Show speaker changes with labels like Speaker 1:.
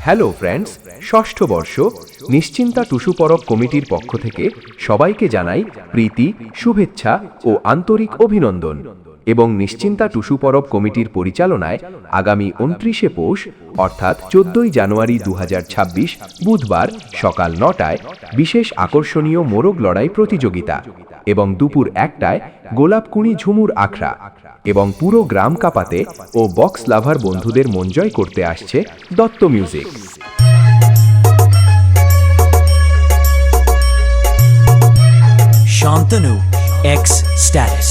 Speaker 1: Hello friends, ষষ্ঠ বর্ষ নিশ্চিন্তা টুসু পরব কমিটির পক্ষ থেকে সবাইকে জানাই প্রীতি, শুভেচ্ছা ও আন্তরিক অভিনন্দন। এবং নিশ্চিন্তা টুসু পরব কমিটির পরিচালনায় আগামী 29শে পৌষ অর্থাৎ 14ই জানুয়ারি 2026 বুধবার সকাল 9টায় বিশেষ আকর্ষণীয় মোরগ লড়াই প্রতিযোগিতা এবং দুপুর 1টায় গোলাপকুঁড়ি ঝুমুর আখড়া এবং পুরো গ্রাম কাঁপাতে ও বক্স লাভার বন্ধুদের মন জয় করতে আসছে Dutta music.
Speaker 2: Shantanu X Status